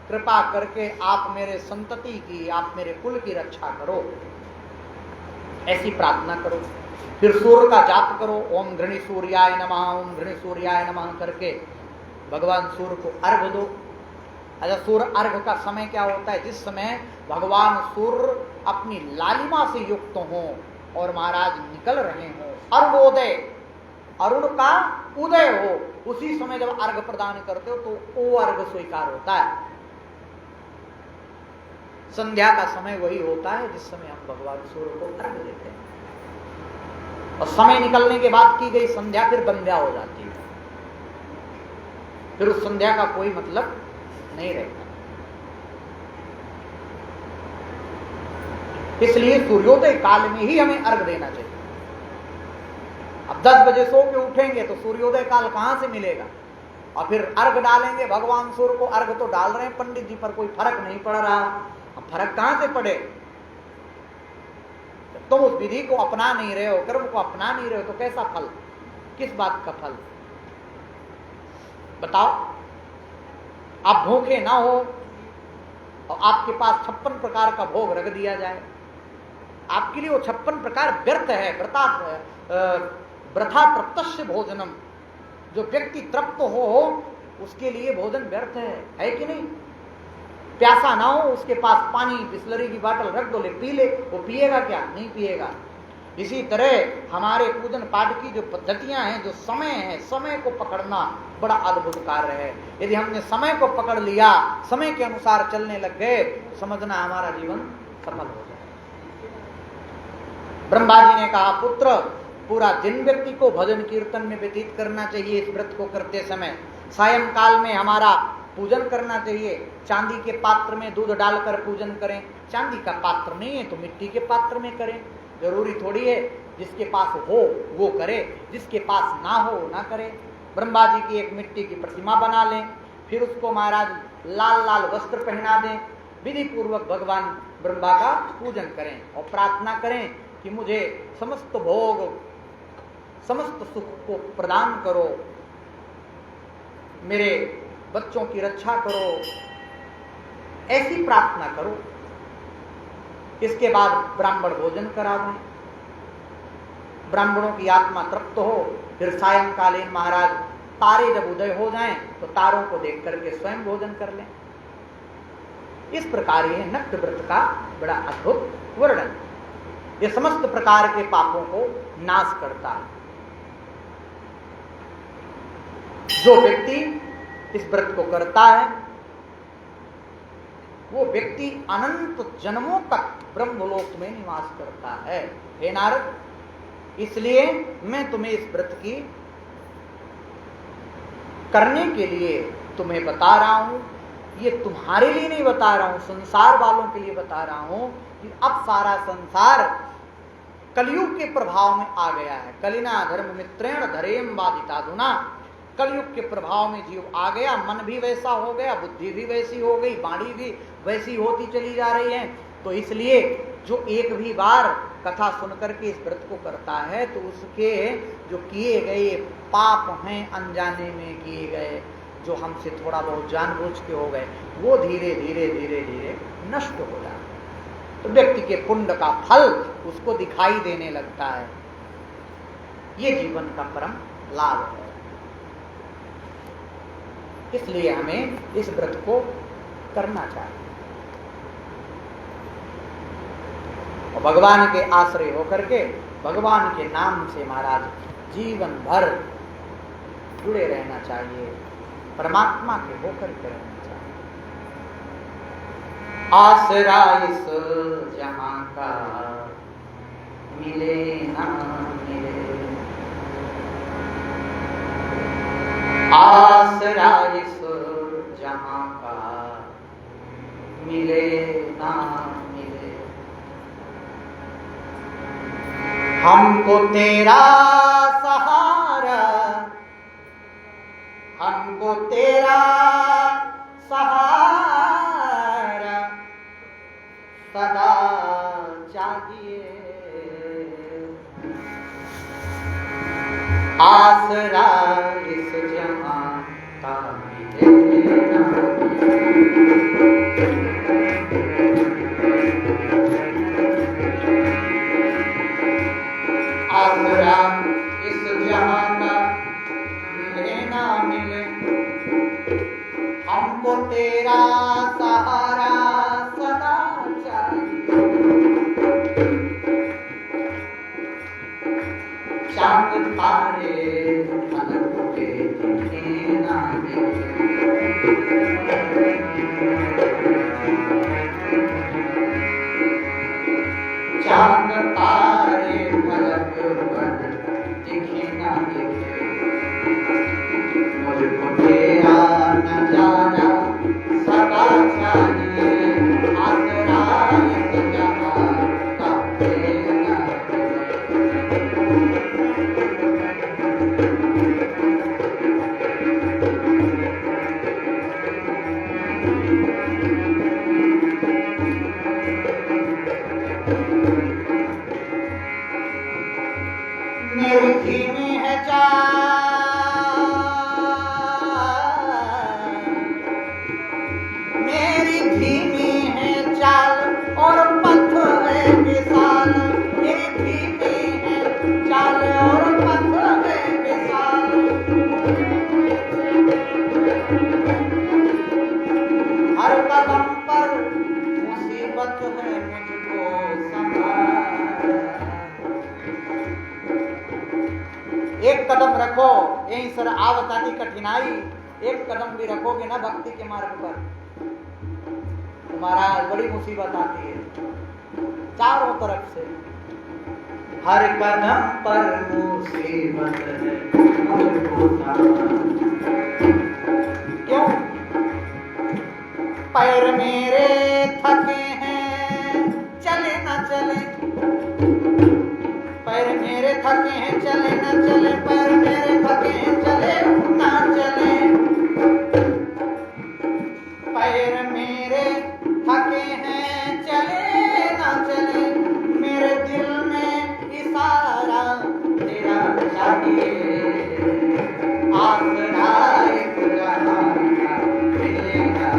कृपा करके आप मेरे संतति की, आप मेरे कुल की रक्षा करो, ऐसी प्रार्थना करो। फिर सूर्य का जाप करो, ओम घृणी सूर्याय नमः, ओम घृणी सूर्याय नमः करके भगवान सूर्य को अर्घ दो। अच्छा, सूर्य अर्घ का समय क्या होता है? जिस समय भगवान सूर्य अपनी लालिमा से युक्त हो और महाराज निकल रहे हो, अर्घोदय, अरुण का उदय हो, उसी समय जब अर्घ प्रदान करते हो तो वो अर्घ स्वीकार होता है। संध्या का समय वही होता है जिस समय हम भगवान सूर्य को अर्घ देते हैं, और समय निकलने के बाद की गई संध्या फिर बंध्या हो जाती है, फिर उस संध्या का कोई मतलब नहीं रहता। इसलिए सूर्योदय काल में ही हमें अर्घ देना चाहिए। अब 10 बजे सो के उठेंगे तो सूर्योदय काल कहां से मिलेगा? और फिर अर्घ डालेंगे, भगवान सूर्य को अर्घ तो डाल रहे हैं पंडित जी, पर कोई फर्क नहीं पड़ रहा। अब फर्क कहां से पड़े? तुम उस विधि को अपना नहीं रहे हो, कर्म को अपना नहीं रहे हो, तो कैसा फल? किस बात का फल बताओ? आप भूखे ना हो और आपके पास 56 प्रकार का भोग रख दिया जाए, आपके लिए वो 56 प्रकार व्यर्थ है। व्रथा प्रत्यक्ष भोजनम, जो व्यक्ति तृप्त हो उसके लिए भोजन व्यर्थ है कि नहीं? प्यासा ना हो, उसके पास पानी बिस्लरी की बोतल रख दो, ले पी ले, वो पिएगा क्या? नहीं पिएगा। इसी तरह हमारे पूजन पाठ की जो पद्धतियां हैं, जो समय है, समय को पकड़ना बड़ा अद्भुत कार्य है। यदि हमने समय को पकड़ लिया, समय के अनुसार चलने लग गए, समझना हमारा जीवन सफल हो जाए। ब्रह्मा जी ने कहा, पुत्र पूरा दिन व्यक्ति को भजन कीर्तन में व्यतीत करना चाहिए। इस व्रत को करते समय सायंकाल में हमारा पूजन करना चाहिए। चांदी के पात्र में दूध डालकर पूजन करें। चांदी का पात्र नहीं है तो मिट्टी के पात्र में करें। जरूरी थोड़ी है जिसके पास हो वो करे, जिसके पास ना हो ना करे। ब्रह्मा जी की एक मिट्टी की प्रतिमा बना लें, फिर उसको महाराज लाल लाल वस्त्र पहना दें, विधि पूर्वक भगवान ब्रह्मा का पूजन करें और प्रार्थना करें कि मुझे समस्त भोग, समस्त सुख को प्रदान करो, मेरे बच्चों की रक्षा करो, ऐसी प्रार्थना करो। इसके बाद ब्राह्मण भोजन करा दें, ब्राह्मणों की आत्मा तृप्त हो। फिर सायंकालीन महाराज तारे जब उदय हो जाएं तो तारों को देख करके स्वयं भोजन कर लें। इस प्रकार ये नक्त व्रत का बड़ा अद्भुत वर्णन। ये समस्त प्रकार के पापों को नाश करता है। जो व्यक्ति इस व्रत को करता है वो व्यक्ति अनंत जन्मों तक ब्रह्मलोक में निवास करता है। हे नारद, इसलिए मैं तुम्हें इस व्रत की करने के लिए तुम्हें बता रहा हूं। ये तुम्हारे लिए नहीं बता रहा हूं, संसार वालों के लिए बता रहा हूं कि अब सारा संसार कलयुग के प्रभाव में आ गया है। कलिना धर्म मित्रेण धरेम बाधिताधुना। कलयुग के प्रभाव में जीव आ गया, मन भी वैसा हो गया, बुद्धि भी वैसी हो गई, वाणी भी वैसी होती चली जा रही है। तो इसलिए जो एक भी बार कथा सुनकर के इस व्रत को करता है तो उसके जो किए गए पाप हैं, अनजाने में किए गए, जो हमसे थोड़ा बहुत जानबूझ के हो गए, वो धीरे धीरे धीरे धीरे नष्ट हो जाते हैं। तो व्यक्ति के पुण्य का फल उसको दिखाई देने लगता है। ये जीवन का परम लाभ है। इसलिए हमें इस व्रत को करना चाहिए और भगवान के आश्रय होकर के भगवान के नाम से महाराज जीवन भर जुड़े रहना चाहिए, परमात्मा के होकर के रहना चाहिए। आसरा इस जहां का मिले ना मिले, आसरा इस जहां का मिले ना मिले, हमको तेरा सहारा, हमको तेरा सहारा सदा चाहिए। आसरा इस जहां का मिले ना आसरा इस जहां का मिले ना मिले, हमको तेरा सहारा सदा चाहिए। चांद तारे फलक के दिखे ना दिखे, चांद तारे फलक पर दिखे ना दिखे, मुझको तेरा नजारा सदा चाहिए। आसरा इस जहां का मिले ना मिले। रखो, यहीं सर आवताती कठिनाई, एक कदम भी रखोगे ना भक्ति के मार्ग पर, तुम्हारा बड़ी मुसीबत आती है चारों तरफ से। हर कदम पर मुसीबत है, क्यों? पैर मेरे थके हैं चले ना चले, पैर मेरे थके हैं चले ना चले, पैर मेरे थके हैं चले ना चले, पैर मेरे थके हैं चले ना चले, मेरे दिल में इशारा तेरा चाहिए, आसरा एक जहां का मिलेगा,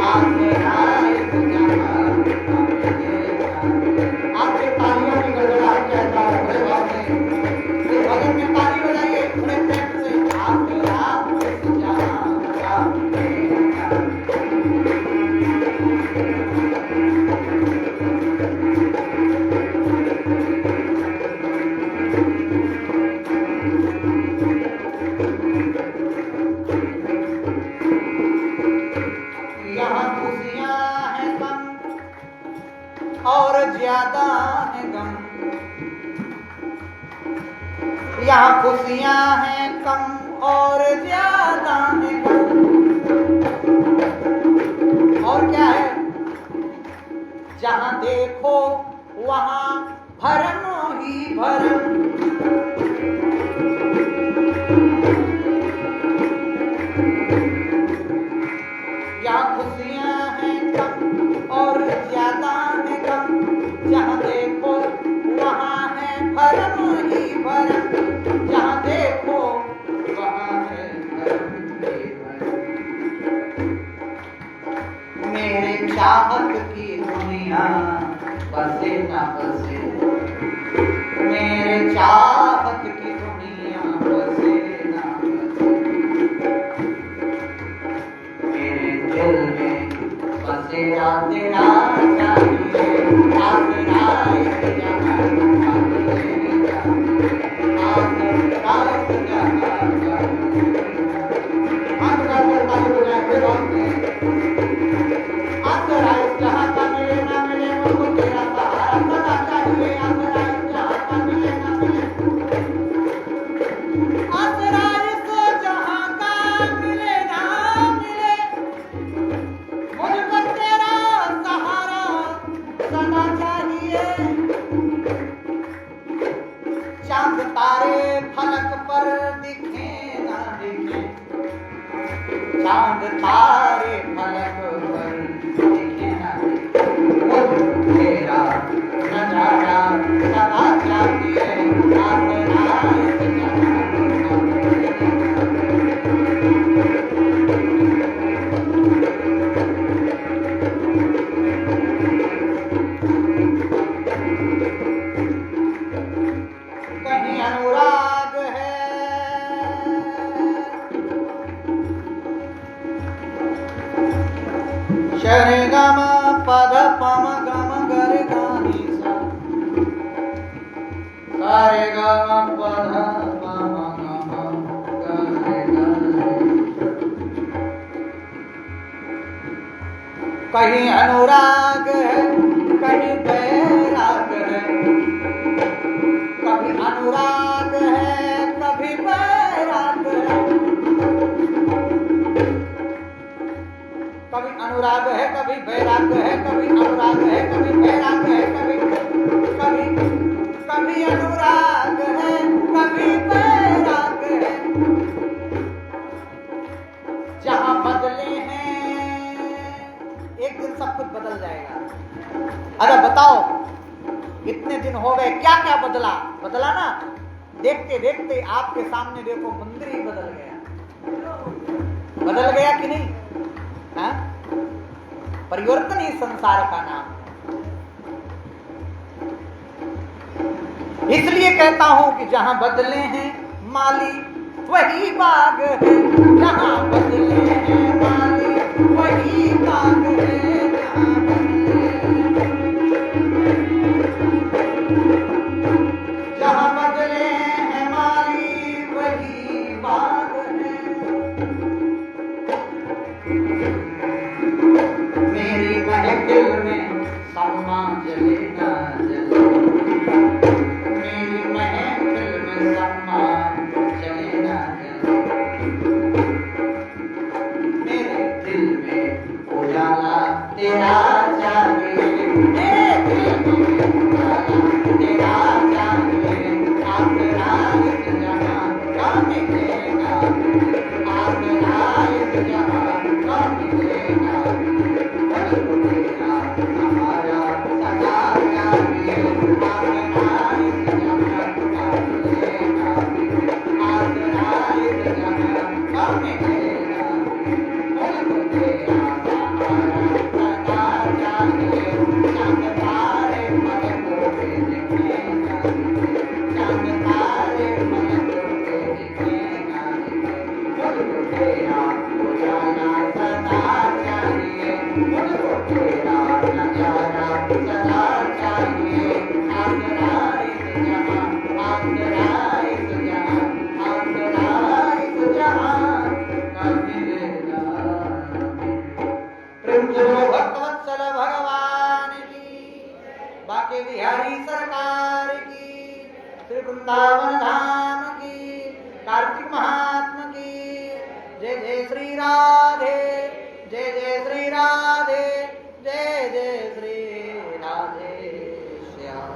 आसरा एक जहां का मिलेगा। आपके तालियों की गड़गड़ाहट कहता है बड़े बात है, इस भजन में ताली बजाइए बड़े प्रेम से, आसरा एक जहां का मिलेगा। यहाँ खुशियाँ हैं कम और ज्यादा है गम, यहाँ खुशियाँ हैं कम और ज्यादा है गम, और क्या है? जहाँ देखो वहाँ भरम ही भरम, यहाँ खुशियाँ हैं कम और ज्यादा है गम, जहाँ देखो वहाँ है भरम ही भरम, जहाँ देखो वहाँ है भरम ही भरम। मेरे चाहत की दुनिया बसे ना बसे, मेरे चाहत की दुनिया बसे ना बसे, मेरे दिल में बसेरा तेरा चाहिए, आसरा एक जहां का मिलेगा, आसरा एक जहां का मिलेगा। आसरा ताली बजाए कोई बात नहीं, आसरा एक जहां का मिले ना मिले मुझको तेरा सहारा सदा चाहिए, आसरा एक जहां का मिले ना मिले, आसरा इस जहां का मिले ना मिले, मुझको तेरा सहारा सदा चाहिए। चांद तारे फलक पर दिखे ना दिखे, चांद तारे फलक पर दिखे ना दिखे, मुझको तेरा नजारा सदा चाहिए, आसरा एक जहां का मिलेगा। कहीं अनुराग है, शरे गम पद पम गम गरे गानी सा, सारे गम पद पम गम गरे गानी सा। कहीं अनुराग है कहीं बैराग है, कभी अनुराग है कभी बैराग है, कभी अनुराग है कभी बैराग है, कभी अनुराग है कभी बैराग है, कभी कभी कभी अनुराग है कभी बैराग है। जहां बदले हैं एक दिन सब कुछ बदल जाएगा। अरे बताओ इतने दिन हो गए क्या क्या बदला? बदला ना, देखते देखते आपके सामने देखो मंदिर ही बदल गया, बदल गया कि नहीं? हाँ? परिवर्तन ही संसार का नाम। इसलिए कहता हूं कि जहां बदले हैं माली वही बाग है, जहां बदले हैं माली वही बाग है, जहां बदले हैं माली जले ना जले, मेरी महफिल में शम्मा जले ना जले, मेरे दिल में उजाला तेरा चाहिए, मेरे दिल में उजाला तेरा चाहिए, आसरा इस जहां का मिलेगा, आसरा इस जहां का मिलेगा, मुझको तेरा हमारा सदा चाहिए, आसरा इस जहां का मिलेगा, आसरा इस जहां का मिलेगा, मुझको तेरा हमारा सदा चाहिए, चांद तारे मन को दिखेगा, चांद तारे मन को दिखेगा, मुझको तेरा उजाला सदा चाहिए, मुझको तेरा नजारा सदा चाहिए, आसरा इस जहां, आसरा इस जहां, आसरा इस जहां का मिलेगा। प्रेम से बोलो भक्तवत्सल भगवान की, बाके बिहारी सरकार की, श्री वृंदावन धाम की, कार्तिक महात्मा की, जय जय श्री राधे, जय जय श्री राधे, जय जय श्री राधे श्याम।